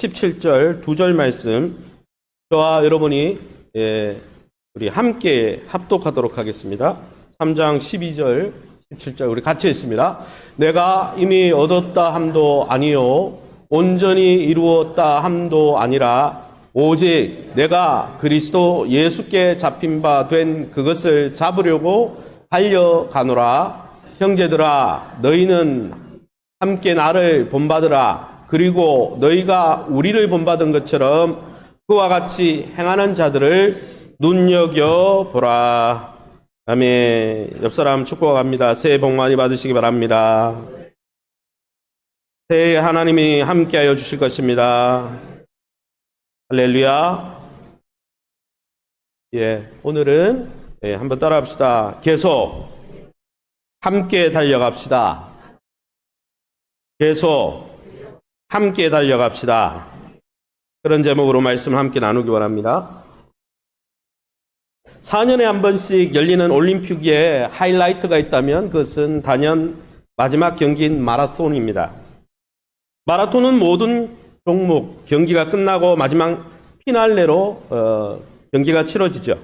17절 두 절 말씀 저와 여러분이 우리 함께 합독하도록 하겠습니다. 3장 12절 17절 우리 같이 했습니다. 내가 이미 얻었다 함도 아니요 온전히 이루었다 함도 아니라 오직 내가 그리스도 예수께 잡힌 바 된 그것을 잡으려고 달려가노라. 형제들아 너희는 함께 나를 본받으라. 그리고 너희가 우리를 본받은 것처럼 그와 같이 행하는 자들을 눈여겨보라. 아멘. 옆사람 축복합니다. 새해 복 많이 받으시기 바랍니다. 새해 하나님이 함께하여 주실 것입니다. 할렐루야. 오늘은 한번 따라합시다. 계속 함께 달려갑시다. 계속 함께 달려갑시다. 그런 제목으로 말씀 함께 나누기 바랍니다. 4년에 한 번씩 열리는 올림픽에 하이라이트가 있다면 그것은 단연 마지막 경기인 마라톤입니다. 마라톤은 모든 종목 경기가 끝나고 마지막 피날레로 경기가 치러지죠.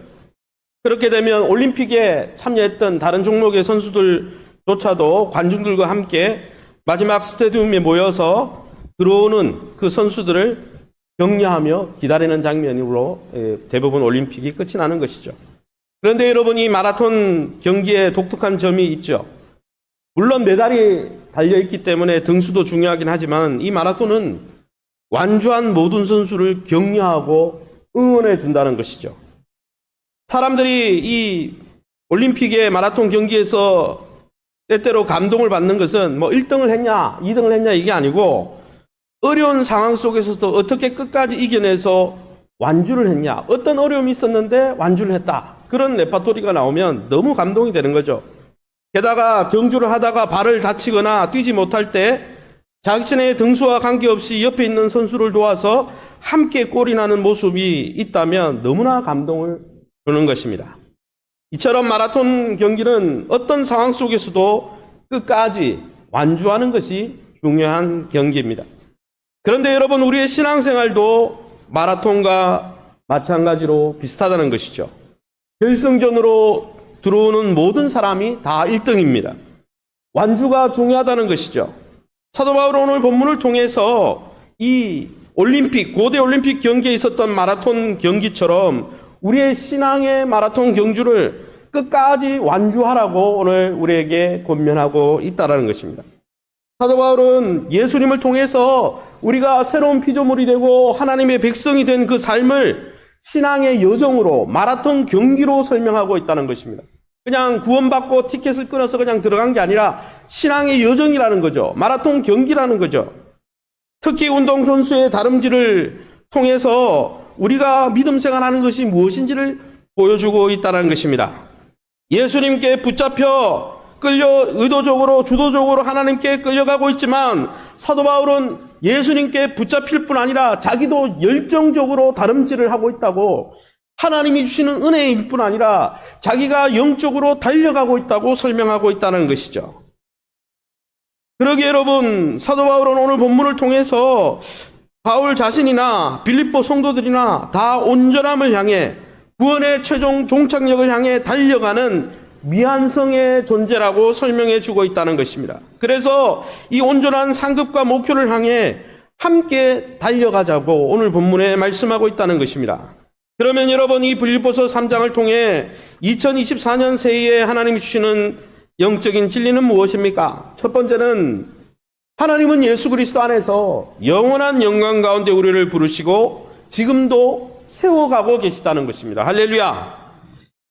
그렇게 되면 올림픽에 참여했던 다른 종목의 선수들조차도 관중들과 함께 마지막 스타디움에 모여서 들어오는 그 선수들을 격려하며 기다리는 장면으로 대부분 올림픽이 끝이 나는 것이죠. 그런데 여러분, 이 마라톤 경기에 독특한 점이 있죠. 물론 메달이 달려있기 때문에 등수도 중요하긴 하지만 이 마라톤은 완주한 모든 선수를 격려하고 응원해 준다는 것이죠. 사람들이 이 올림픽의 마라톤 경기에서 때때로 감동을 받는 것은 뭐 1등을 했냐 2등을 했냐 이게 아니고 어려운 상황 속에서도 어떻게 끝까지 이겨내서 완주를 했냐, 어떤 어려움이 있었는데 완주를 했다, 그런 레파토리가 나오면 너무 감동이 되는 거죠. 게다가 경주를 하다가 발을 다치거나 뛰지 못할 때 자신의 등수와 관계없이 옆에 있는 선수를 도와서 함께 골이 나는 모습이 있다면 너무나 감동을 주는 것입니다. 이처럼 마라톤 경기는 어떤 상황 속에서도 끝까지 완주하는 것이 중요한 경기입니다. 그런데 여러분, 우리의 신앙생활도 마라톤과 마찬가지로 비슷하다는 것이죠. 결승전으로 들어오는 모든 사람이 다 1등입니다. 완주가 중요하다는 것이죠. 사도 바울은 오늘 본문을 통해서 이 올림픽, 고대 올림픽 경기에 있었던 마라톤 경기처럼 우리의 신앙의 마라톤 경주를 끝까지 완주하라고 오늘 우리에게 권면하고 있다는 것입니다. 사도 바울은 예수님을 통해서 우리가 새로운 피조물이 되고 하나님의 백성이 된 그 삶을 신앙의 여정으로, 마라톤 경기로 설명하고 있다는 것입니다. 그냥 구원받고 티켓을 끊어서 그냥 들어간 게 아니라 신앙의 여정이라는 거죠. 마라톤 경기라는 거죠. 특히 운동선수의 다름질을 통해서 우리가 믿음 생활하는 것이 무엇인지를 보여주고 있다는 것입니다. 예수님께 붙잡혀 의도적으로, 주도적으로 하나님께 끌려가고 있지만 사도 바울은 예수님께 붙잡힐 뿐 아니라 자기도 열정적으로 다름질을 하고 있다고, 하나님이 주시는 은혜일 뿐 아니라 자기가 영적으로 달려가고 있다고 설명하고 있다는 것이죠. 그러기에 여러분, 사도 바울은 오늘 본문을 통해서 바울 자신이나 빌립보 성도들이나 다 온전함을 향해, 구원의 최종 종착역을 향해 달려가는 미완성의 존재라고 설명해 주고 있다는 것입니다. 그래서 이 온전한 상급과 목표를 향해 함께 달려가자고 오늘 본문에 말씀하고 있다는 것입니다. 그러면 여러분, 이 빌립보서 3장을 통해 2024년 새해에 하나님이 주시는 영적인 진리는 무엇입니까? 첫 번째는 하나님은 예수 그리스도 안에서 영원한 영광 가운데 우리를 부르시고 지금도 세워가고 계시다는 것입니다. 할렐루야.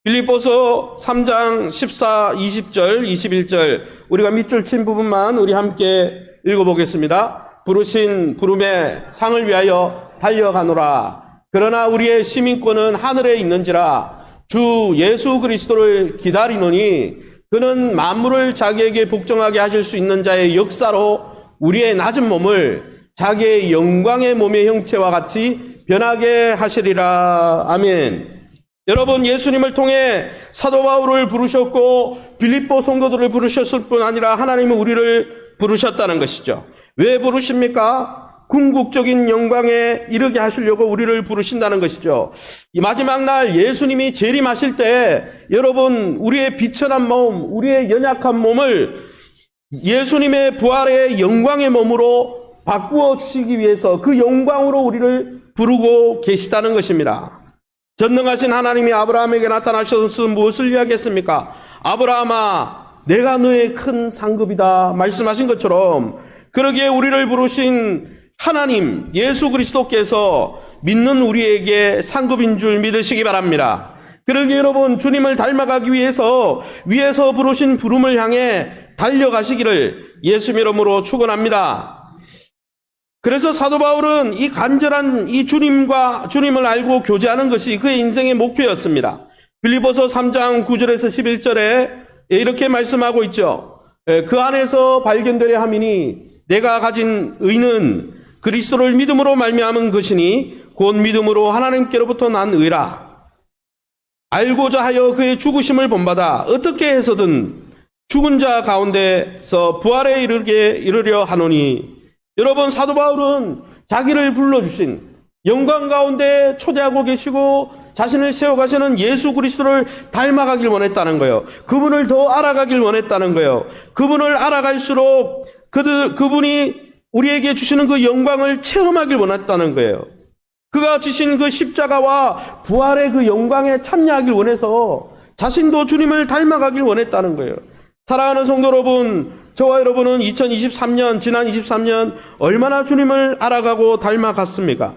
빌립보서 3장 14, 20절, 21절 우리가 밑줄 친 부분만 우리 함께 읽어보겠습니다. 부르신 부름의 상을 위하여 달려가노라. 그러나 우리의 시민권은 하늘에 있는지라. 주 예수 그리스도를 기다리노니 그는 만물을 자기에게 복종하게 하실 수 있는 자의 역사로 우리의 낮은 몸을 자기의 영광의 몸의 형체와 같이 변하게 하시리라. 아멘. 여러분, 예수님을 통해 사도 바울을 부르셨고 빌립보 성도들을 부르셨을 뿐 아니라 하나님은 우리를 부르셨다는 것이죠. 왜 부르십니까? 궁극적인 영광에 이르게 하시려고 우리를 부르신다는 것이죠. 이 마지막 날 예수님이 재림하실 때 여러분 우리의 비천한 몸, 우리의 연약한 몸을 예수님의 부활의 영광의 몸으로 바꾸어 주시기 위해서 그 영광으로 우리를 부르고 계시다는 것입니다. 전능하신 하나님이 아브라함에게 나타나셔서 무엇을 이야기했습니까? 아브라함아, 내가 너의 큰 상급이다 말씀하신 것처럼 그러기에 우리를 부르신 하나님 예수 그리스도께서 믿는 우리에게 상급인 줄 믿으시기 바랍니다. 그러기에 여러분 주님을 닮아가기 위해서 위에서 부르신 부름을 향해 달려가시기를 예수님 이름으로 축원합니다. 그래서 사도 바울은 이 간절한 이 주님을 알고 교제하는 것이 그의 인생의 목표였습니다. 빌립보서 3장 9절에서 11절에 이렇게 말씀하고 있죠. 그 안에서 발견되려 함이니 내가 가진 의는 그리스도를 믿음으로 말미암은 것이니 곧 믿음으로 하나님께로부터 난 의라. 알고자 하여 그의 죽으심을 본받아 어떻게 해서든 죽은 자 가운데서 부활에 이르려 하노니. 여러분 사도 바울은 자기를 불러주신 영광 가운데 초대하고 계시고 자신을 세워가시는 예수 그리스도를 닮아가길 원했다는 거예요. 그분을 더 알아가길 원했다는 거예요. 그분을 알아갈수록 그분이 우리에게 주시는 그 영광을 체험하길 원했다는 거예요. 그가 지신 그 십자가와 부활의 그 영광에 참여하길 원해서 자신도 주님을 닮아가길 원했다는 거예요. 사랑하는 성도 여러분, 저와 여러분은 지난 23년 얼마나 주님을 알아가고 닮아갔습니까?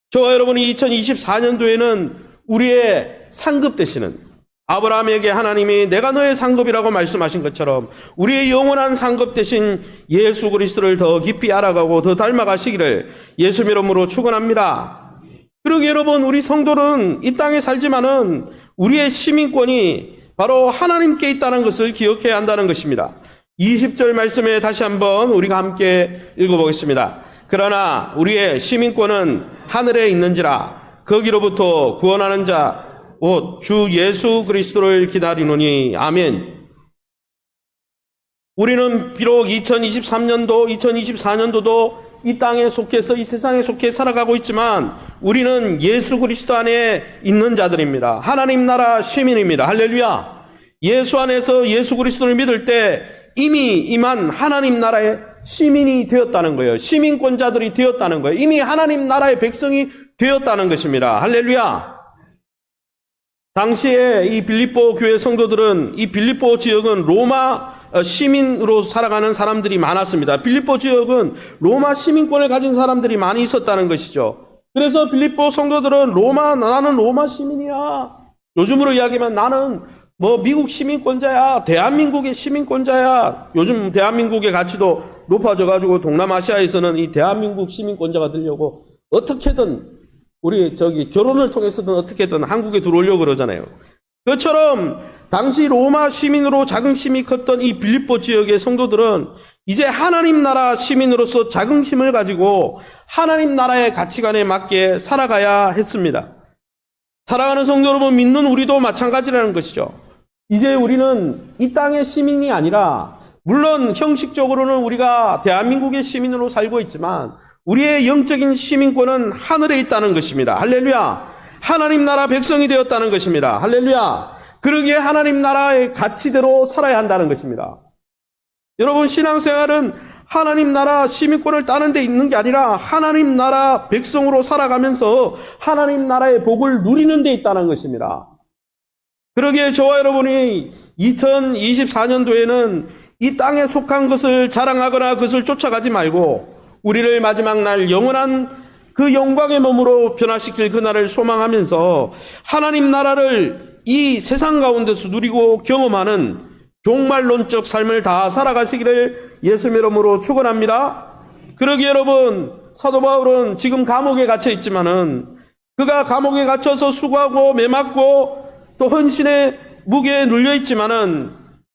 저와 여러분이 2024년도에는 우리의 상급 되시는 아브라함에게 하나님이 내가 너의 상급이라고 말씀하신 것처럼 우리의 영원한 상급 되신 예수 그리스도를 더 깊이 알아가고 더 닮아가시기를 예수 이름으로 축원합니다. 그러게 여러분 우리 성도는 이 땅에 살지만은 우리의 시민권이 바로 하나님께 있다는 것을 기억해야 한다는 것입니다. 20절 말씀에 다시 한번 우리가 함께 읽어보겠습니다. 그러나 우리의 시민권은 하늘에 있는지라 거기로부터 구원하는 자 곧 주 예수 그리스도를 기다리노니. 아멘. 우리는 비록 2023년도 2024년도도 이 땅에 속해서 이 세상에 속해 살아가고 있지만 우리는 예수 그리스도 안에 있는 자들입니다. 하나님 나라 시민입니다. 할렐루야. 예수 안에서 예수 그리스도를 믿을 때 이미 임한 하나님 나라의 시민이 되었다는 거예요. 시민권자들이 되었다는 거예요. 이미 하나님 나라의 백성이 되었다는 것입니다. 할렐루야. 당시에 이 빌립보 교회 성도들은 이 빌립보 지역은 로마 시민으로 살아가는 사람들이 많았습니다. 빌립보 지역은 로마 시민권을 가진 사람들이 많이 있었다는 것이죠. 그래서 빌립보 성도들은 나는 로마 시민이야. 요즘으로 이야기하면 나는 미국 시민권자야. 대한민국의 시민권자야. 요즘 대한민국의 가치도 높아져가지고 동남아시아에서는 이 대한민국 시민권자가 되려고 어떻게든 결혼을 통해서든 어떻게든 한국에 들어오려고 그러잖아요. 그것처럼 당시 로마 시민으로 자긍심이 컸던 이 빌립보 지역의 성도들은 이제 하나님 나라 시민으로서 자긍심을 가지고 하나님 나라의 가치관에 맞게 살아가야 했습니다. 사랑하는 성도 여러분, 믿는 우리도 마찬가지라는 것이죠. 이제 우리는 이 땅의 시민이 아니라 물론 형식적으로는 우리가 대한민국의 시민으로 살고 있지만 우리의 영적인 시민권은 하늘에 있다는 것입니다. 할렐루야. 하나님 나라 백성이 되었다는 것입니다. 할렐루야. 그러기에 하나님 나라의 가치대로 살아야 한다는 것입니다. 여러분, 신앙생활은 하나님 나라 시민권을 따는 데 있는 게 아니라 하나님 나라 백성으로 살아가면서 하나님 나라의 복을 누리는 데 있다는 것입니다. 그러기에 저와 여러분이 2024년도에는 이 땅에 속한 것을 자랑하거나 그것을 쫓아가지 말고 우리를 마지막 날 영원한 그 영광의 몸으로 변화시킬 그날을 소망하면서 하나님 나라를 이 세상 가운데서 누리고 경험하는 종말론적 삶을 다 살아가시기를 예수 이름으로 축원합니다. 그러기에 여러분, 사도 바울은 지금 감옥에 갇혀 있지만은 그가 감옥에 갇혀서 수고하고 매맞고 또 헌신의 무게에 눌려 있지만은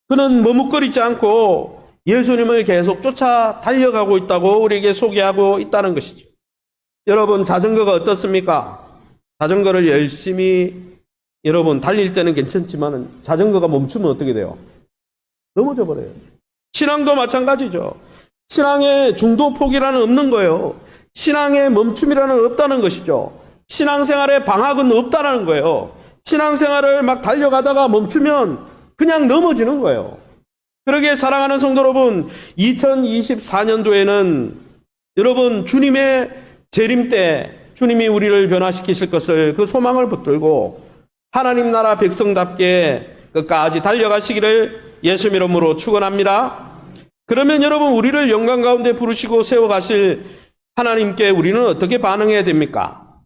그는 머뭇거리지 않고 예수님을 계속 쫓아 달려가고 있다고 우리에게 소개하고 있다는 것이죠. 여러분, 자전거가 어떻습니까? 자전거를 열심히 여러분 달릴 때는 괜찮지만 자전거가 멈추면 어떻게 돼요? 넘어져 버려요. 신앙도 마찬가지죠. 신앙의 중도 포기라는 없는 거예요. 신앙의 멈춤이라는 없다는 것이죠. 신앙생활에 방학은 없다는 거예요. 신앙생활을 막 달려가다가 멈추면 그냥 넘어지는 거예요. 그러기에 사랑하는 성도 여러분, 2024년도에는 여러분 주님의 재림 때 주님이 우리를 변화시키실 것을 그 소망을 붙들고 하나님 나라 백성답게 끝까지 달려가시기를 예수 이름으로 축원합니다. 그러면 여러분 우리를 영광 가운데 부르시고 세워가실 하나님께 우리는 어떻게 반응해야 됩니까?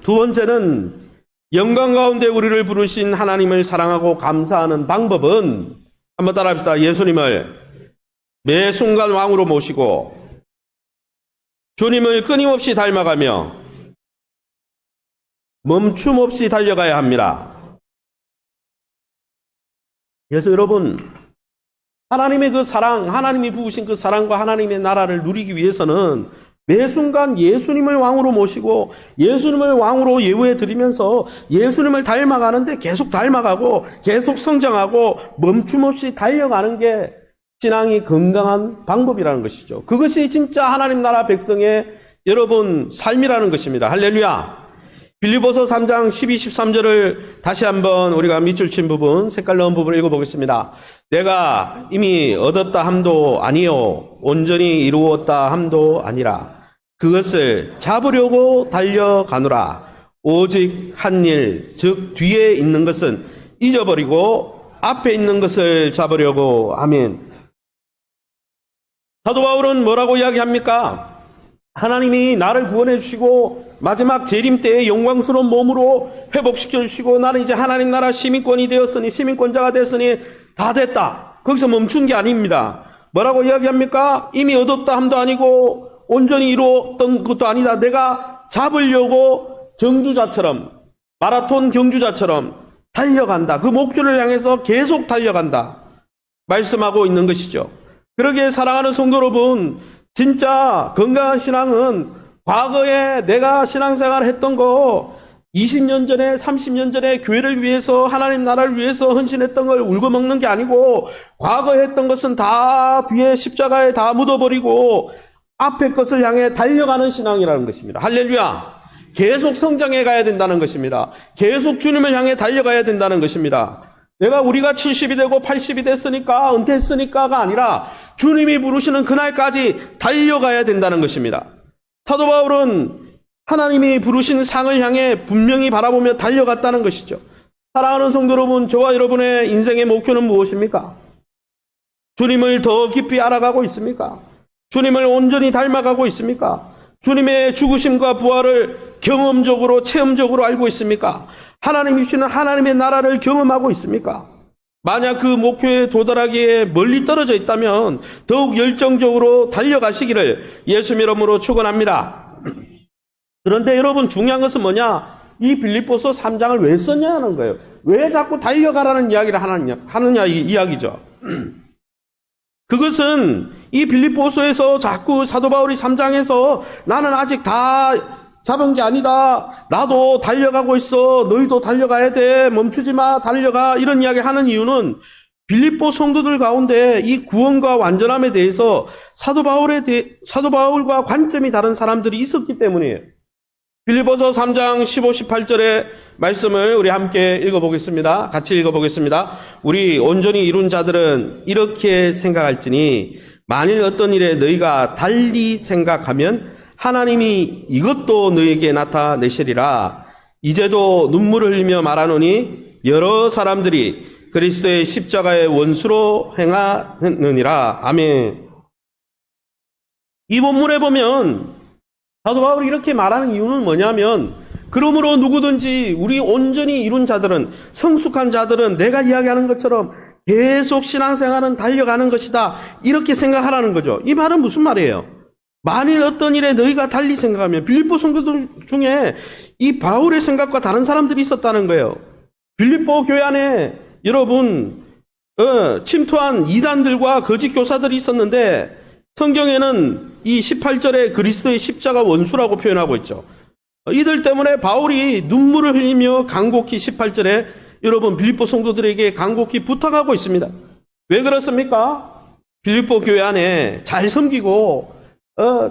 두 번째는 영광 가운데 우리를 부르신 하나님을 사랑하고 감사하는 방법은 한번 따라합시다. 예수님을 매 순간 왕으로 모시고 주님을 끊임없이 닮아가며 멈춤 없이 달려가야 합니다. 그래서 여러분, 하나님의 그 사랑, 하나님이 부으신 그 사랑과 하나님의 나라를 누리기 위해서는 매 순간 예수님을 왕으로 모시고 예수님을 왕으로 예우해 드리면서 예수님을 닮아가는데 계속 닮아가고 계속 성장하고 멈춤 없이 달려가는 게 신앙이 건강한 방법이라는 것이죠. 그것이 진짜 하나님 나라 백성의 여러분 삶이라는 것입니다. 할렐루야. 빌립보서 3장 12, 13절을 다시 한번 우리가 밑줄 친 부분, 색깔 넣은 부분을 읽어보겠습니다. 내가 이미 얻었다 함도 아니요 온전히 이루었다 함도 아니라 그것을 잡으려고 달려가노라. 오직 한 일, 즉 뒤에 있는 것은 잊어버리고 앞에 있는 것을 잡으려고. 아멘. 사도 바울은 뭐라고 이야기합니까? 하나님이 나를 구원해 주시고 마지막 재림 때에 영광스러운 몸으로 회복시켜 주시고 나는 이제 하나님 나라 시민권이 되었으니 시민권자가 됐으니 다 됐다. 거기서 멈춘 게 아닙니다. 뭐라고 이야기합니까? 이미 얻었다 함도 아니고 온전히 이루었던 것도 아니다. 내가 잡으려고 경주자처럼 마라톤 경주자처럼 달려간다. 그 목표를 향해서 계속 달려간다. 말씀하고 있는 것이죠. 그러기에 사랑하는 성도 여러분, 진짜 건강한 신앙은 과거에 내가 신앙생활 했던 거 20년 전에 30년 전에 교회를 위해서 하나님 나라를 위해서 헌신했던 걸 울고먹는 게 아니고 과거에 했던 것은 다 뒤에 십자가에 다 묻어버리고 앞에 것을 향해 달려가는 신앙이라는 것입니다. 할렐루야. 계속 성장해 가야 된다는 것입니다. 계속 주님을 향해 달려가야 된다는 것입니다. 우리가 70이 되고 80이 됐으니까 은퇴했으니까가 아니라 주님이 부르시는 그날까지 달려가야 된다는 것입니다. 사도 바울은 하나님이 부르신 상을 향해 분명히 바라보며 달려갔다는 것이죠. 사랑하는 성도 여러분, 저와 여러분의 인생의 목표는 무엇입니까? 주님을 더 깊이 알아가고 있습니까? 주님을 온전히 닮아가고 있습니까? 주님의 죽으심과 부활을 경험적으로 체험적으로 알고 있습니까? 하나님이 주시는 하나님의 나라를 경험하고 있습니까? 만약 그 목표에 도달하기에 멀리 떨어져 있다면 더욱 열정적으로 달려가시기를 예수 이름으로 축원합니다. 그런데 여러분 중요한 것은 뭐냐? 이 빌립보서 3장을 왜 썼냐 하는 거예요. 왜 자꾸 달려가라는 이야기를 하느냐 이 이야기죠. 그것은 이 빌립보서에서 자꾸 사도 바울이 3장에서 나는 아직 다 잡은 게 아니다. 나도 달려가고 있어. 너희도 달려가야 돼. 멈추지 마. 달려가. 이런 이야기 하는 이유는 빌립보 성도들 가운데 이 구원과 완전함에 대해서 사도 바울과 관점이 다른 사람들이 있었기 때문이에요. 빌립보서 3장 15, 18절의 말씀을 우리 함께 읽어보겠습니다. 같이 읽어보겠습니다. 우리 온전히 이룬 자들은 이렇게 생각할지니 만일 어떤 일에 너희가 달리 생각하면 하나님이 이것도 너희에게 나타내시리라. 이제도 눈물을 흘리며 말하노니 여러 사람들이 그리스도의 십자가의 원수로 행하느니라. 아멘. 이 본문에 보면 사도 바울이 이렇게 말하는 이유는 뭐냐면 그러므로 누구든지 우리 온전히 이룬 자들은 성숙한 자들은 내가 이야기하는 것처럼 계속 신앙생활은 달려가는 것이다. 이렇게 생각하라는 거죠. 이 말은 무슨 말이에요? 만일 어떤 일에 너희가 달리 생각하면 빌립보 성도들 중에 이 바울의 생각과 다른 사람들이 있었다는 거예요. 빌립보 교회 안에 여러분 침투한 이단들과 거짓 교사들이 있었는데 성경에는 이 18절에 그리스도의 십자가 원수라고 표현하고 있죠. 이들 때문에 바울이 눈물을 흘리며 간곡히 18절에 여러분 빌립보 성도들에게 간곡히 부탁하고 있습니다. 왜 그렇습니까? 빌립보 교회 안에 잘 섬기고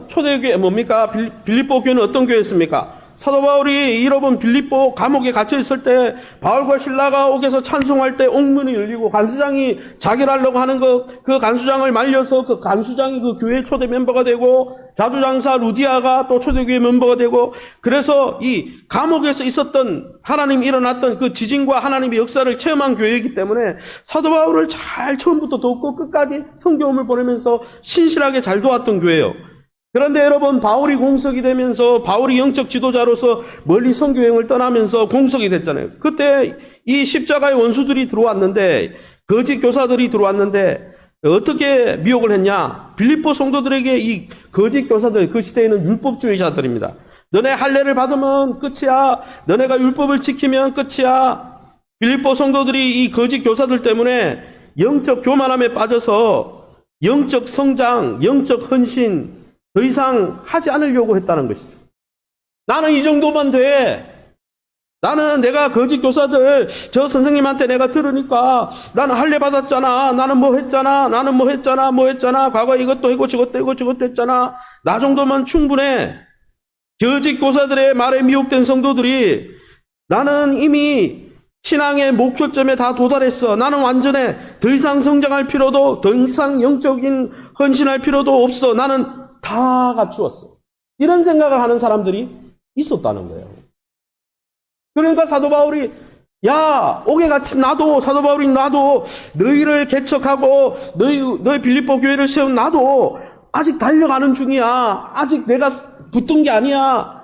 초대교회 뭡니까? 빌립보 교회는 어떤 교회였습니까? 사도 바울이 잃어본 빌립보 감옥에 갇혀 있을 때 바울과 신라가 옥에서 찬송할 때 옥문이 열리고 간수장이 자결하려고 하는 그 간수장을 말려서 그 간수장이 그 교회 초대 멤버가 되고 자주장사 루디아가 또 초대교회 멤버가 되고, 그래서 이 감옥에서 있었던 하나님이 일어났던 그 지진과 하나님의 역사를 체험한 교회이기 때문에 사도 바울을 잘 처음부터 돕고 끝까지 성경을 보내면서 신실하게 잘 도왔던 교회예요. 그런데 여러분, 바울이 공석이 되면서 바울이 영적 지도자로서 멀리 선교여행을 떠나면서 공석이 됐잖아요. 그때 이 십자가의 원수들이 들어왔는데, 거짓 교사들이 들어왔는데 어떻게 미혹을 했냐? 빌립보 성도들에게 이 거짓 교사들, 그 시대에는 율법주의자들입니다. 너네 할례를 받으면 끝이야. 너네가 율법을 지키면 끝이야. 빌립보 성도들이 이 거짓 교사들 때문에 영적 교만함에 빠져서 영적 성장, 영적 헌신 더 이상 하지 않으려고 했다는 것이죠. 나는 이 정도만 돼. 나는 내가 거짓 교사들 저 선생님한테 내가 들으니까 나는 할례 받았잖아. 나는 뭐 했잖아. 나는 뭐 했잖아. 뭐 했잖아. 과거에 이것도 했고 저것도 했고 저것도 했잖아. 나 정도면 충분해. 거짓 교사들의 말에 미혹된 성도들이 나는 이미 신앙의 목표점에 다 도달했어. 나는 완전해. 더 이상 성장할 필요도, 더 이상 영적인 헌신할 필요도 없어. 나는 다 갖추었어. 이런 생각을 하는 사람들이 있었다는 거예요. 그러니까 사도 바울이, 야, 옥에 갇힌 나도, 사도 바울이 나도, 너희를 개척하고 너희 빌립보 교회를 세운 나도 아직 달려가는 중이야. 아직 내가 붙은 게 아니야.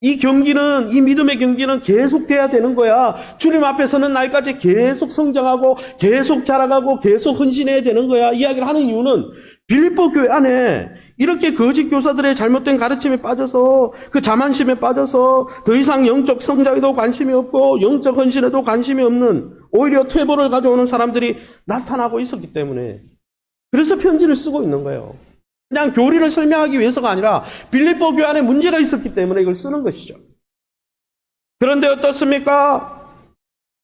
이 경기는, 이 믿음의 경기는 계속돼야 되는 거야. 주님 앞에 서는 날까지 계속 성장하고 계속 자라가고 계속 헌신해야 되는 거야. 이야기를 하는 이유는 빌립보 교회 안에 이렇게 거짓 교사들의 잘못된 가르침에 빠져서, 그 자만심에 빠져서 더 이상 영적 성장에도 관심이 없고 영적 헌신에도 관심이 없는, 오히려 퇴보를 가져오는 사람들이 나타나고 있었기 때문에, 그래서 편지를 쓰고 있는 거예요. 그냥 교리를 설명하기 위해서가 아니라 빌립보 교회 안에 문제가 있었기 때문에 이걸 쓰는 것이죠. 그런데 어떻습니까?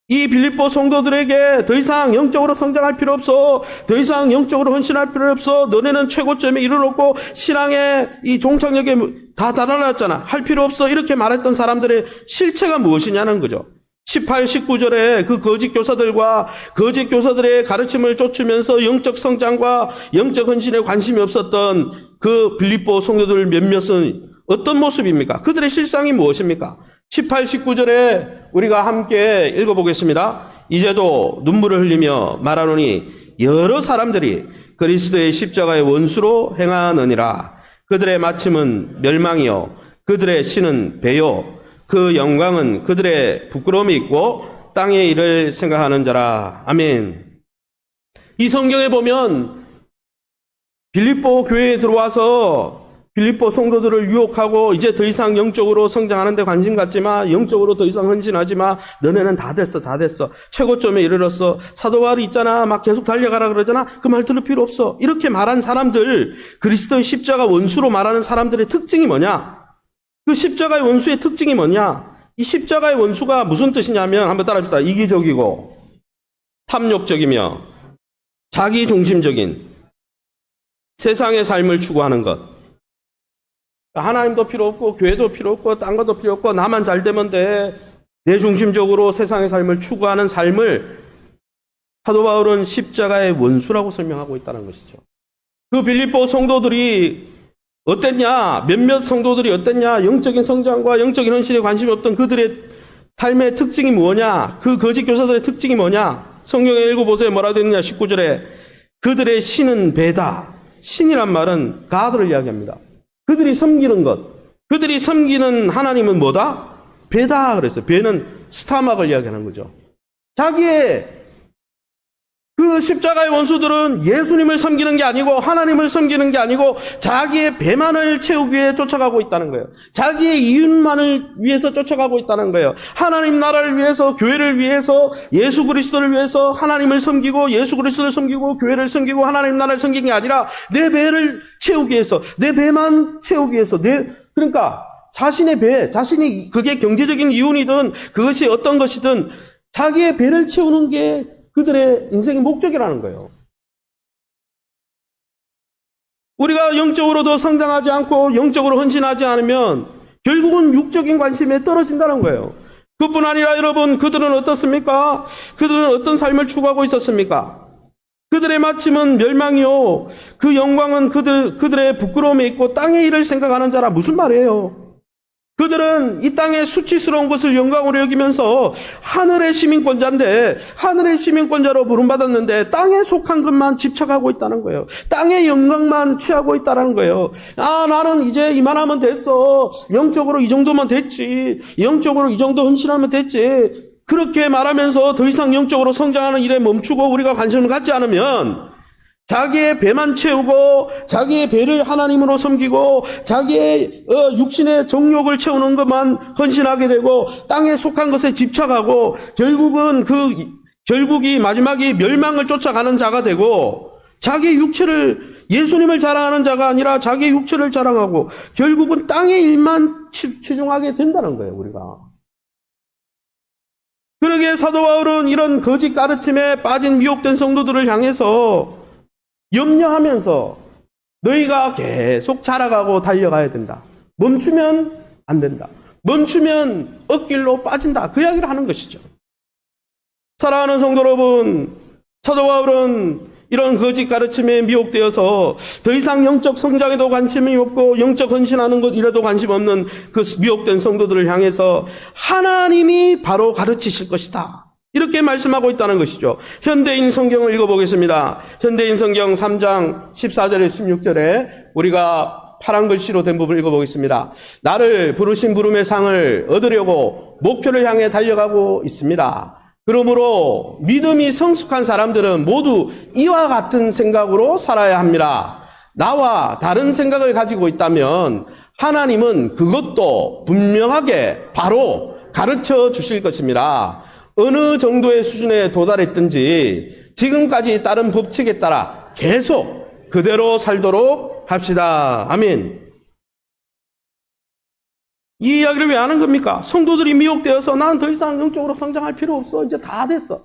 이 빌립보 성도들에게 더 이상 영적으로 성장할 필요 없어. 더 이상 영적으로 헌신할 필요 없어. 너네는 최고점에 이르렀고 신앙의 이 종착역에 다 달아났잖아. 할 필요 없어. 이렇게 말했던 사람들의 실체가 무엇이냐는 거죠. 18, 19절에 그 거짓 교사들과 거짓 교사들의 가르침을 쫓으면서 영적 성장과 영적 헌신에 관심이 없었던 그 빌립보 성도들 몇몇은 어떤 모습입니까? 그들의 실상이 무엇입니까? 18, 19절에 우리가 함께 읽어보겠습니다. 이제도 눈물을 흘리며 말하노니 여러 사람들이 그리스도의 십자가의 원수로 행하느니라. 그들의 마침은 멸망이요 그들의 신은 배요 그 영광은 그들의 부끄러움이 있고 땅의 일을 생각하는 자라. 아멘. 이 성경에 보면 빌립보 교회에 들어와서 빌립보 성도들을 유혹하고 이제 더 이상 영적으로 성장하는 데 관심 갖지 마. 영적으로 더 이상 헌신하지 마. 너네는 다 됐어. 다 됐어. 최고점에 이르렀어. 사도 바울이 있잖아. 막 계속 달려가라 그러잖아. 그 말 들을 필요 없어. 이렇게 말한 사람들, 그리스도의 십자가 원수로 말하는 사람들의 특징이 뭐냐? 그 십자가의 원수의 특징이 뭐냐? 이 십자가의 원수가 무슨 뜻이냐면 한번 따라합시다. 이기적이고 탐욕적이며 자기중심적인 세상의 삶을 추구하는 것. 하나님도 필요 없고 교회도 필요 없고 딴 것도 필요 없고 나만 잘 되면 돼. 내 중심적으로 세상의 삶을 추구하는 삶을 사도 바울은 십자가의 원수라고 설명하고 있다는 것이죠. 그 빌립보 성도들이 어땠냐? 몇몇 성도들이 어땠냐? 영적인 성장과 영적인 헌신에 관심이 없던 그들의 삶의 특징이 뭐냐? 그 거짓 교사들의 특징이 뭐냐? 성경에 읽어보세요. 뭐라 되느냐? 19절에 그들의 신은 배다. 신이란 말은 가드를 이야기합니다. 그들이 섬기는 것, 그들이 섬기는 하나님은 뭐다? 배다 그랬어요. 배는 스타막을 이야기하는 거죠. 자기의 그 십자가의 원수들은 예수님을 섬기는 게 아니고 하나님을 섬기는 게 아니고 자기의 배만을 채우기 위해 쫓아가고 있다는 거예요. 자기의 이윤만을 위해서 쫓아가고 있다는 거예요. 하나님 나라를 위해서, 교회를 위해서, 예수 그리스도를 위해서 하나님을 섬기고 예수 그리스도를 섬기고 교회를 섬기고 하나님 나라를 섬기는 게 아니라 내 배를 채우기 위해서, 내 배만 채우기 위해서, 그러니까 자신의 배, 자신이 그게 경제적인 이윤이든 그것이 어떤 것이든 자기의 배를 채우는 게 그들의 인생의 목적이라는 거예요. 우리가 영적으로 더 성장하지 않고 영적으로 헌신하지 않으면 결국은 육적인 관심에 떨어진다는 거예요. 그뿐 아니라 여러분, 그들은 어떻습니까? 그들은 어떤 삶을 추구하고 있었습니까? 그들의 마침은 멸망이요, 그 영광은 그들의 부끄러움에 있고 땅의 일을 생각하는 자라. 무슨 말이에요? 그들은 이 땅의 수치스러운 것을 영광으로 여기면서 하늘의 시민권자인데, 하늘의 시민권자로 부름받았는데 땅에 속한 것만 집착하고 있다는 거예요. 땅의 영광만 취하고 있다는 거예요. 아, 나는 이제 이만하면 됐어. 영적으로 이 정도면 됐지. 영적으로 이 정도 헌신하면 됐지. 그렇게 말하면서 더 이상 영적으로 성장하는 일에 멈추고 우리가 관심을 갖지 않으면 자기의 배만 채우고 자기의 배를 하나님으로 섬기고 자기의 육신의 정욕을 채우는 것만 헌신하게 되고 땅에 속한 것에 집착하고 결국은 결국이 마지막이 멸망을 쫓아가는 자가 되고, 자기 육체를, 예수님을 자랑하는 자가 아니라 자기 육체를 자랑하고 결국은 땅의 일만 치중하게 된다는 거예요, 우리가. 그러기에 사도 바울은 이런 거짓 가르침에 빠진 미혹된 성도들을 향해서 염려하면서 너희가 계속 자라가고 달려가야 된다. 멈추면 안 된다. 멈추면 엇길로 빠진다. 그 이야기를 하는 것이죠. 사랑하는 성도 여러분, 사도 바울은 이런 거짓 가르침에 미혹되어서 더 이상 영적 성장에도 관심이 없고 영적 헌신하는 것 이래도 관심 없는 그 미혹된 성도들을 향해서 하나님이 바로 가르치실 것이다, 이렇게 말씀하고 있다는 것이죠. 현대인 성경을 읽어보겠습니다. 현대인 성경 3장 14절에 16절에 우리가 파란 글씨로 된 부분을 읽어보겠습니다. 나를 부르신 부름의 상을 얻으려고 목표를 향해 달려가고 있습니다. 그러므로 믿음이 성숙한 사람들은 모두 이와 같은 생각으로 살아야 합니다. 나와 다른 생각을 가지고 있다면 하나님은 그것도 분명하게 바로 가르쳐 주실 것입니다. 어느 정도의 수준에 도달했든지 지금까지 따른 법칙에 따라 계속 그대로 살도록 합시다. 아멘. 이 이야기를 왜 하는 겁니까? 성도들이 미혹되어서 난 더 이상 영적으로 성장할 필요 없어. 이제 다 됐어.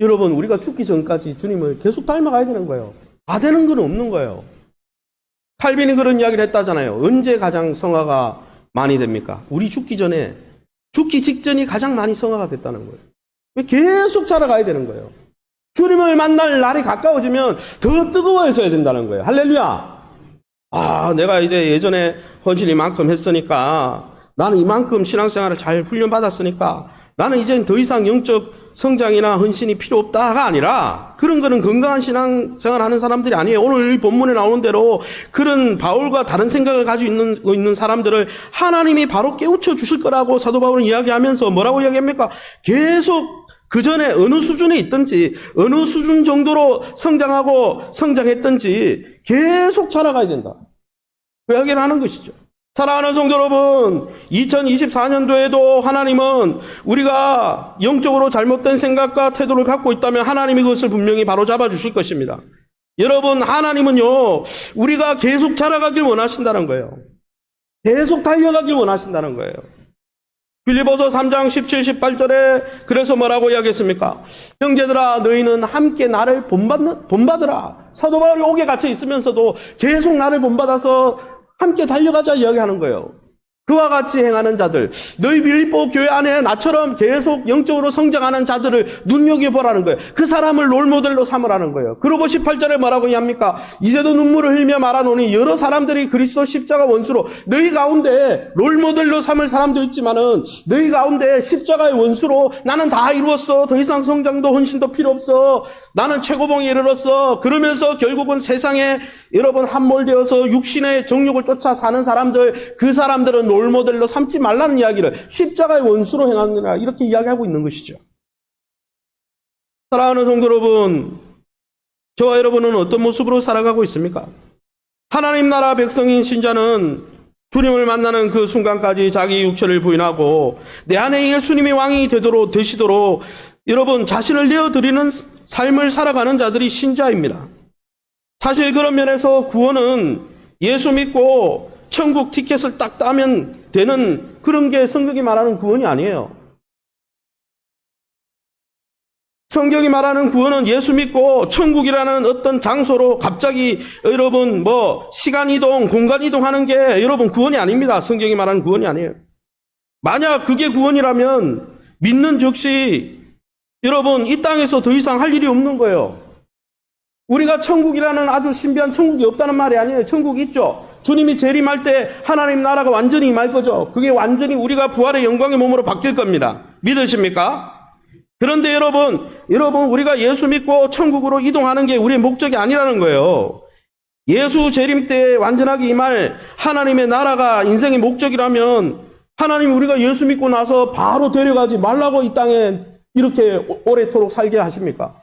여러분, 우리가 죽기 전까지 주님을 계속 닮아가야 되는 거예요. 다 되는 건 없는 거예요. 칼빈이 그런 이야기를 했다잖아요. 언제 가장 성화가 많이 됩니까? 우리 죽기 전에, 죽기 직전이 가장 많이 성화가 됐다는 거예요. 계속 자라가야 되는 거예요. 주님을 만날 날이 가까워지면 더 뜨거워져야 된다는 거예요. 할렐루야! 아, 내가 이제 예전에 헌신 이만큼 했으니까, 나는 이만큼 신앙생활을 잘 훈련받았으니까 나는 이제 더 이상 영적 성장이나 헌신이 필요 없다가 아니라, 그런 거는 건강한 신앙생활 하는 사람들이 아니에요. 오늘 이 본문에 나오는 대로 그런 바울과 다른 생각을 가지고 있는 사람들을 하나님이 바로 깨우쳐 주실 거라고 사도 바울은 이야기하면서 뭐라고 이야기합니까? 계속 그 전에 어느 수준에 있든지 어느 수준 정도로 성장하고 성장했든지 계속 자라가야 된다, 그 이야기를 하는 것이죠. 사랑하는 성도 여러분, 2024년도에도 하나님은 우리가 영적으로 잘못된 생각과 태도를 갖고 있다면 하나님이 그것을 분명히 바로잡아 주실 것입니다. 여러분, 하나님은요, 우리가 계속 자라가길 원하신다는 거예요. 계속 달려가길 원하신다는 거예요. 빌립보서 3장 17, 18절에 그래서 뭐라고 이야기했습니까? 형제들아, 너희는 함께 나를 본받으라. 사도 바울이 옥에 갇혀 있으면서도 계속 나를 본받아서 함께 달려가자 이야기하는 거예요. 그와 같이 행하는 자들, 너희 빌립보 교회 안에 나처럼 계속 영적으로 성장하는 자들을 눈여겨보라는 거예요. 그 사람을 롤모델로 삼으라는 거예요. 그러고 18절에 뭐라고 이야기합니까? 이제도 눈물을 흘며 말하노니 여러 사람들이 그리스도 십자가 원수로, 너희 가운데 롤모델로 삼을 사람도 있지만은 너희 가운데 십자가의 원수로 나는 다 이루었어, 더 이상 성장도 헌신도 필요 없어, 나는 최고봉에 이르렀어, 그러면서 결국은 세상에 여러분 함몰되어서 육신의 정욕을 쫓아 사는 사람들, 그 사람들은 롤모델로 삼지 말라는 이야기를 십자가의 원수로 행하느라 이렇게 이야기하고 있는 것이죠. 사랑하는 성도 여러분, 저와 여러분은 어떤 모습으로 살아가고 있습니까? 하나님 나라 백성인 신자는 주님을 만나는 그 순간까지 자기 육체를 부인하고 내 안에 예수님이 왕이 되시도록 여러분 자신을 내어드리는 삶을 살아가는 자들이 신자입니다. 사실 그런 면에서 구원은 예수 믿고 천국 티켓을 딱 따면 되는 그런 게 성경이 말하는 구원이 아니에요. 성경이 말하는 구원은 예수 믿고 천국이라는 어떤 장소로 갑자기 여러분 시간 이동, 공간 이동하는 게 여러분 구원이 아닙니다. 성경이 말하는 구원이 아니에요. 만약 그게 구원이라면 믿는 즉시 여러분 이 땅에서 더 이상 할 일이 없는 거예요. 우리가 천국이라는 아주 신비한 천국이 없다는 말이 아니에요. 천국이 있죠. 주님이 재림할 때 하나님 나라가 완전히 임할 거죠. 그게 완전히 우리가 부활의 영광의 몸으로 바뀔 겁니다. 믿으십니까? 그런데 여러분 우리가 예수 믿고 천국으로 이동하는 게 우리의 목적이 아니라는 거예요. 예수 재림 때 완전하게 임할 하나님의 나라가 인생의 목적이라면 하나님 우리가 예수 믿고 나서 바로 데려가지 말라고 이 땅에 이렇게 오래도록 살게 하십니까?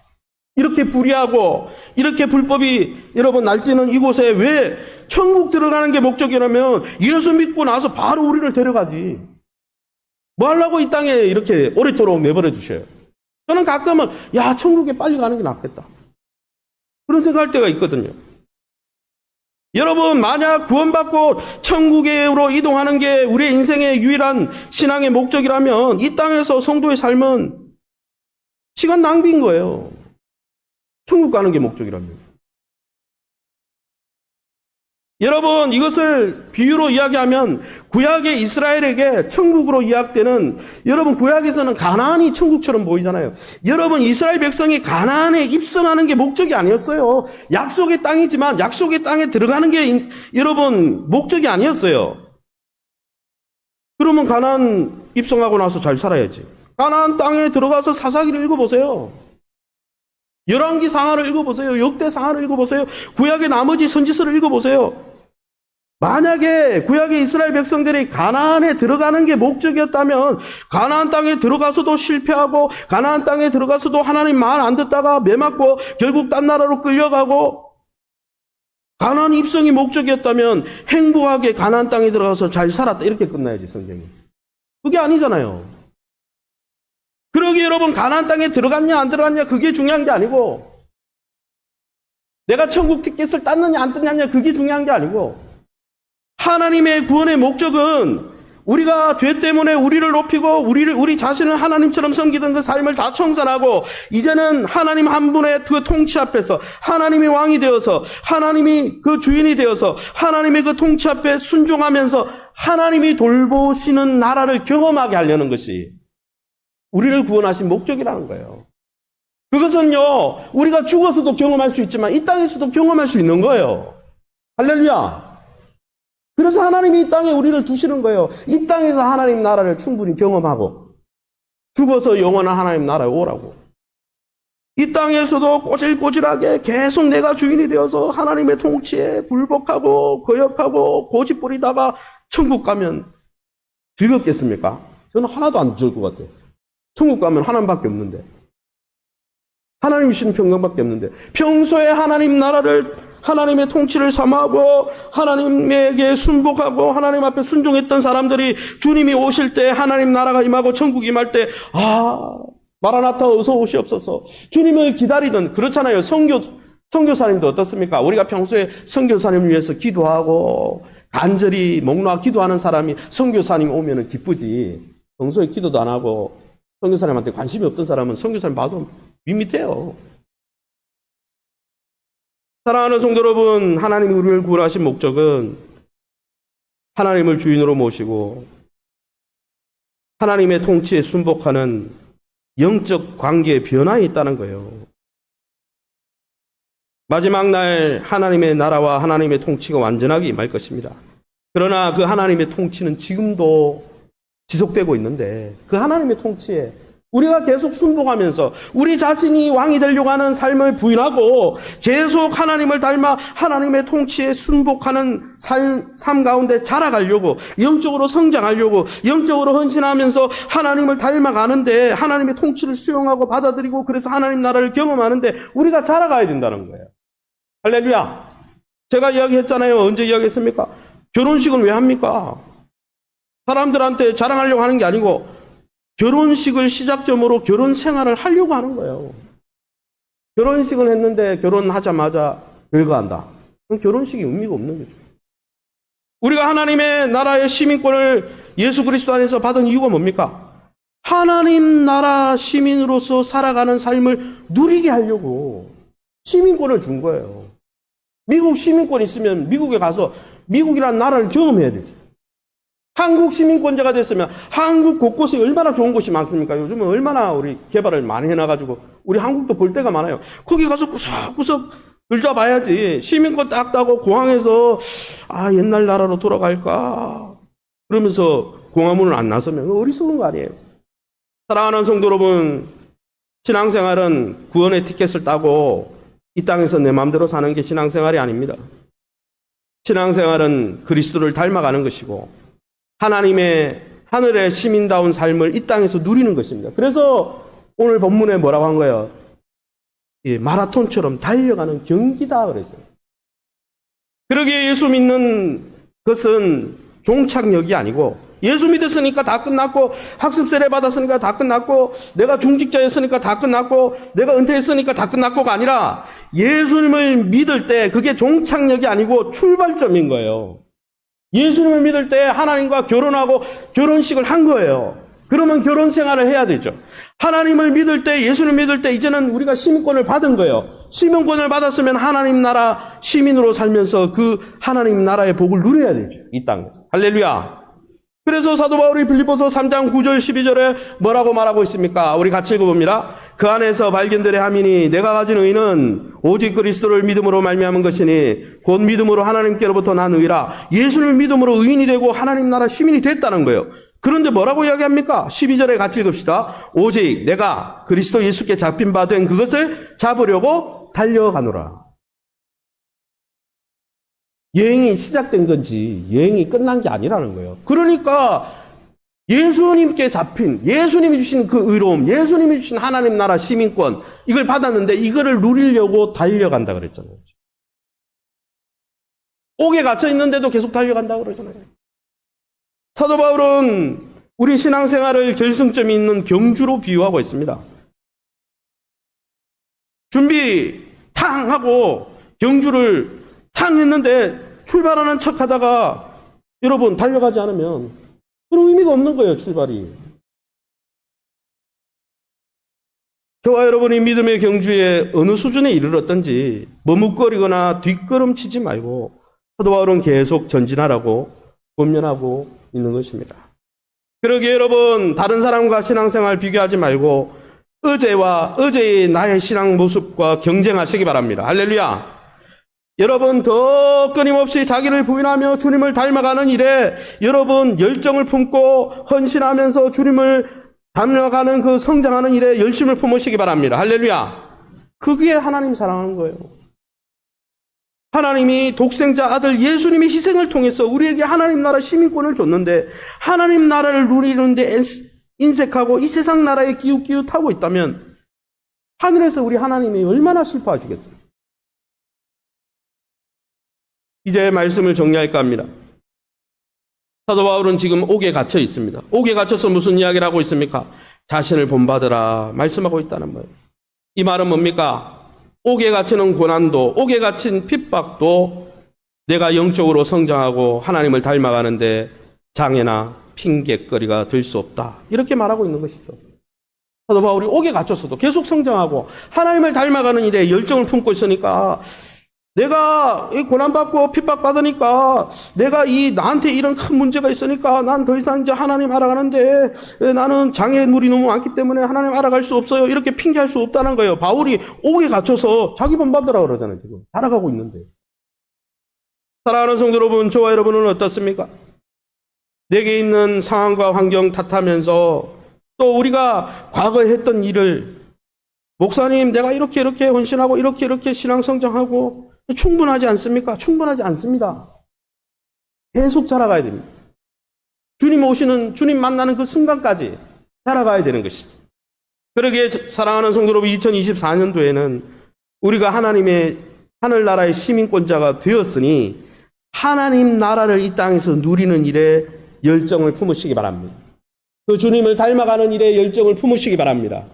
이렇게 불의하고 이렇게 불법이 여러분 날뛰는 이곳에 왜 천국 들어가는 게 목적이라면 예수 믿고 나서 바로 우리를 데려가지. 뭐 하려고 이 땅에 이렇게 오래도록 내버려 두셔요. 저는 가끔은 천국에 빨리 가는 게 낫겠다. 그런 생각할 때가 있거든요. 여러분 만약 구원받고 천국으로 이동하는 게 우리의 인생의 유일한 신앙의 목적이라면 이 땅에서 성도의 삶은 시간 낭비인 거예요. 천국 가는 게 목적이라면. 여러분 이것을 비유로 이야기하면 구약의 이스라엘에게 천국으로 이야기되는 여러분 구약에서는 가나안이 천국처럼 보이잖아요. 여러분 이스라엘 백성이 가나안에 입성하는 게 목적이 아니었어요. 약속의 땅이지만 약속의 땅에 들어가는 게 여러분 목적이 아니었어요. 그러면 가나안 입성하고 나서 잘 살아야지. 가나안 땅에 들어가서 사사기를 읽어보세요. 열왕기 상하를 읽어보세요. 역대 상하를 읽어보세요. 구약의 나머지 선지서를 읽어보세요. 만약에 구약의 이스라엘 백성들이 가나안에 들어가는 게 목적이었다면 가나안 땅에 들어가서도 실패하고 가나안 땅에 들어가서도 하나님 말 안 듣다가 매맞고 결국 딴 나라로 끌려가고 가나안 입성이 목적이었다면 행복하게 가나안 땅에 들어가서 잘 살았다 이렇게 끝나야지 성경이. 그게 아니잖아요. 그러기에 여러분 가나안 땅에 들어갔냐 안 들어갔냐 그게 중요한 게 아니고 내가 천국 티켓을 땄느냐 안 땄느냐 그게 중요한 게 아니고 하나님의 구원의 목적은 우리가 죄 때문에 우리를 높이고 우리 자신을 하나님처럼 섬기던 그 삶을 다 청산하고 이제는 하나님 한 분의 그 통치 앞에서 하나님이 왕이 되어서 하나님이 그 주인이 되어서 하나님의 그 통치 앞에 순종하면서 하나님이 돌보시는 나라를 경험하게 하려는 것이 우리를 구원하신 목적이라는 거예요. 그것은요 우리가 죽어서도 경험할 수 있지만 이 땅에서도 경험할 수 있는 거예요. 할렐루야. 그래서 하나님이 이 땅에 우리를 두시는 거예요. 이 땅에서 하나님 나라를 충분히 경험하고 죽어서 영원한 하나님 나라에 오라고. 이 땅에서도 꼬질꼬질하게 계속 내가 주인이 되어서 하나님의 통치에 불복하고 거역하고 고집부리다가 천국 가면 즐겁겠습니까? 저는 하나도 안 즐거울 것 같아요. 천국 가면 하나님밖에 없는데 하나님 주신 평강밖에 없는데 평소에 하나님 나라를 하나님의 통치를 삼하고 하나님에게 순복하고 하나님 앞에 순종했던 사람들이 주님이 오실 때 하나님 나라가 임하고 천국 임할 때 마라나타 어서 오시옵소서 주님을 기다리던 그렇잖아요. 선교사님도 어떻습니까? 우리가 평소에 선교사님을 위해서 기도하고 간절히 목 놓아 기도하는 사람이 선교사님 오면은 기쁘지 평소에 기도도 안 하고 선교사님한테 관심이 없던 사람은 선교사님 봐도 밋밋해요. 사랑하는 성도 여러분, 하나님이 우리를 구원하신 목적은 하나님을 주인으로 모시고 하나님의 통치에 순복하는 영적 관계의 변화에 있다는 거예요. 마지막 날 하나님의 나라와 하나님의 통치가 완전하게 임할 것입니다. 그러나 그 하나님의 통치는 지금도 지속되고 있는데 그 하나님의 통치에 우리가 계속 순복하면서 우리 자신이 왕이 되려고 하는 삶을 부인하고 계속 하나님을 닮아 하나님의 통치에 순복하는 삶 가운데 자라가려고 영적으로 성장하려고 영적으로 헌신하면서 하나님을 닮아가는데 하나님의 통치를 수용하고 받아들이고 그래서 하나님 나라를 경험하는데 우리가 자라가야 된다는 거예요. 할렐루야. 제가 이야기했잖아요. 언제 이야기했습니까? 결혼식은 왜 합니까? 사람들한테 자랑하려고 하는 게 아니고 결혼식을 시작점으로 결혼 생활을 하려고 하는 거예요. 결혼식을 했는데 결혼하자마자 별거한다. 그럼 결혼식이 의미가 없는 거죠. 우리가 하나님의 나라의 시민권을 예수 그리스도 안에서 받은 이유가 뭡니까? 하나님 나라 시민으로서 살아가는 삶을 누리게 하려고 시민권을 준 거예요. 미국 시민권 있으면 미국에 가서 미국이라는 나라를 경험해야 되죠. 한국 시민권자가 됐으면 한국 곳곳에 얼마나 좋은 곳이 많습니까? 요즘은 얼마나 우리 개발을 많이 해놔가지고 우리 한국도 볼 데가 많아요. 거기 가서 구석구석 들춰봐야지. 시민권 딱 따고 공항에서 옛날 나라로 돌아갈까 그러면서 공항문을 안 나서면 어리석은 거 아니에요. 사랑하는 성도 여러분, 신앙생활은 구원의 티켓을 따고 이 땅에서 내 마음대로 사는 게 신앙생활이 아닙니다. 신앙생활은 그리스도를 닮아가는 것이고 하나님의 하늘의 시민다운 삶을 이 땅에서 누리는 것입니다. 그래서 오늘 본문에 뭐라고 한 거예요? 마라톤처럼 달려가는 경기다 그랬어요. 그러기에 예수 믿는 것은 종착역이 아니고 예수 믿었으니까 다 끝났고 학습 세례 받았으니까 다 끝났고 내가 중직자였으니까 다 끝났고 내가 은퇴했으니까 다 끝났고가 아니라 예수님을 믿을 때 그게 종착역이 아니고 출발점인 거예요. 예수님을 믿을 때 하나님과 결혼하고 결혼식을 한 거예요. 그러면 결혼 생활을 해야 되죠. 하나님을 믿을 때, 예수를 믿을 때 이제는 우리가 시민권을 받은 거예요. 시민권을 받았으면 하나님 나라 시민으로 살면서 그 하나님 나라의 복을 누려야 되죠. 이 땅에서. 할렐루야. 그래서 사도 바울이 빌립보서 3장 9절 12절에 뭐라고 말하고 있습니까? 우리 같이 읽어봅니다. 그 안에서 발견되려 함이니 내가 가진 의는 오직 그리스도를 믿음으로 말미암은 것이니 곧 믿음으로 하나님께로부터 난 의라. 예수를 믿음으로 의인이 되고 하나님 나라 시민이 됐다는 거예요. 그런데 뭐라고 이야기합니까? 12절에 같이 읽읍시다. 오직 내가 그리스도 예수께 잡힌 바 된 그것을 잡으려고 달려가노라. 여행이 시작된 건지 여행이 끝난 게 아니라는 거예요. 그러니까 예수님께 잡힌, 예수님이 주신 그 의로움, 예수님이 주신 하나님 나라 시민권 이걸 받았는데 이거를 누리려고 달려간다 그랬잖아요. 옥에 갇혀 있는데도 계속 달려간다 그러잖아요. 사도 바울은 우리 신앙생활을 결승점이 있는 경주로 비유하고 있습니다. 준비 탕 하고 경주를 탕 했는데 출발하는 척 하다가 여러분 달려가지 않으면 그런 의미가 없는 거예요, 출발이. 저와 여러분이 믿음의 경주에 어느 수준에 이르렀든지 머뭇거리거나 뒷걸음치지 말고 사도 바울은 계속 전진하라고 권면하고 있는 것입니다. 그러기에 여러분 다른 사람과 신앙생활 비교하지 말고 어제와 어제의 나의 신앙 모습과 경쟁하시기 바랍니다. 할렐루야. 여러분 더 끊임없이 자기를 부인하며 주님을 닮아가는 일에 여러분 열정을 품고 헌신하면서 주님을 닮아가는 그 성장하는 일에 열심을 품으시기 바랍니다. 할렐루야. 그게 하나님 사랑하는 거예요. 하나님이 독생자 아들 예수님의 희생을 통해서 우리에게 하나님 나라 시민권을 줬는데 하나님 나라를 누리는데 인색하고 이 세상 나라에 기웃기웃하고 있다면 하늘에서 우리 하나님이 얼마나 슬퍼하시겠어요? 이제 말씀을 정리할까 합니다. 사도 바울은 지금 옥에 갇혀 있습니다. 옥에 갇혀서 무슨 이야기를 하고 있습니까? 자신을 본받으라 말씀하고 있다는 거예요. 이 말은 뭡니까? 옥에 갇히는 고난도, 옥에 갇힌 핍박도 내가 영적으로 성장하고 하나님을 닮아가는데 장애나 핑계거리가 될 수 없다. 이렇게 말하고 있는 것이죠. 사도 바울이 옥에 갇혔어도 계속 성장하고 하나님을 닮아가는 일에 열정을 품고 있으니까 내가 고난받고 핍박받으니까 내가 나한테 이런 큰 문제가 있으니까 난 더 이상 이제 하나님 알아가는데 나는 장애물이 너무 많기 때문에 하나님 알아갈 수 없어요. 이렇게 핑계할 수 없다는 거예요. 바울이 옥에 갇혀서 자기 본받으라 그러잖아요. 지금 알아가고 있는데. 사랑하는 성도 여러분, 저와 여러분은 어떻습니까? 내게 있는 상황과 환경 탓하면서 또 우리가 과거에 했던 일을 목사님 내가 이렇게 헌신하고 이렇게 신앙 성장하고 충분하지 않습니까? 충분하지 않습니다. 계속 자라가야 됩니다. 주님 만나는 그 순간까지 자라가야 되는 것이죠. 그러기에 사랑하는 성도 여러분, 2024년도에는 우리가 하나님의 하늘나라의 시민권자가 되었으니 하나님 나라를 이 땅에서 누리는 일에 열정을 품으시기 바랍니다. 그 주님을 닮아가는 일에 열정을 품으시기 바랍니다.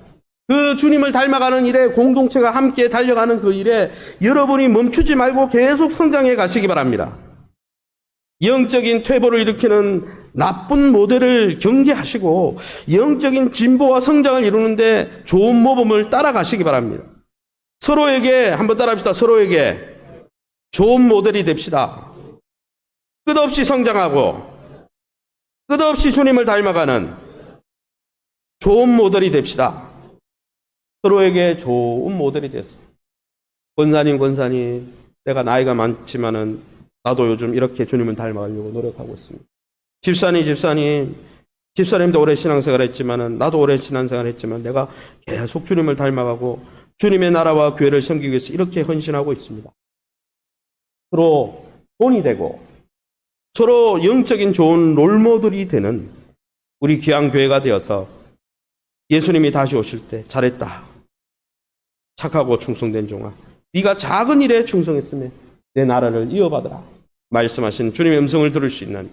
그 주님을 닮아가는 일에 공동체가 함께 달려가는 그 일에 여러분이 멈추지 말고 계속 성장해 가시기 바랍니다. 영적인 퇴보를 일으키는 나쁜 모델을 경계하시고 영적인 진보와 성장을 이루는데 좋은 모범을 따라가시기 바랍니다. 서로에게 한번 따라합시다. 서로에게 좋은 모델이 됩시다. 끝없이 성장하고 끝없이 주님을 닮아가는 좋은 모델이 됩시다. 서로에게 좋은 모델이 됐어. 권사님, 내가 나이가 많지만은 나도 요즘 이렇게 주님을 닮아가려고 노력하고 있습니다. 집사님도 오래 신앙생활 했지만은 나도 오래 신앙생활 했지만 내가 계속 주님을 닮아가고 주님의 나라와 교회를 섬기기 위해서 이렇게 헌신하고 있습니다. 서로 돈이 되고 서로 영적인 좋은 롤모델이 되는 우리 귀한 교회가 되어서 예수님이 다시 오실 때 잘했다. 착하고 충성된 종아. 네가 작은 일에 충성했으면 내 나라를 이어받으라. 말씀하신 주님의 음성을 들을 수 있는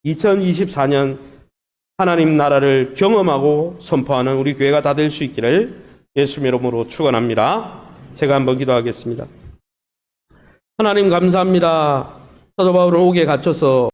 2024년 하나님 나라를 경험하고 선포하는 우리 교회가 다 될 수 있기를 예수님의 이름으로 축원합니다. 제가 한번 기도하겠습니다. 하나님 감사합니다. 사도 바울은 옥에 갇혀서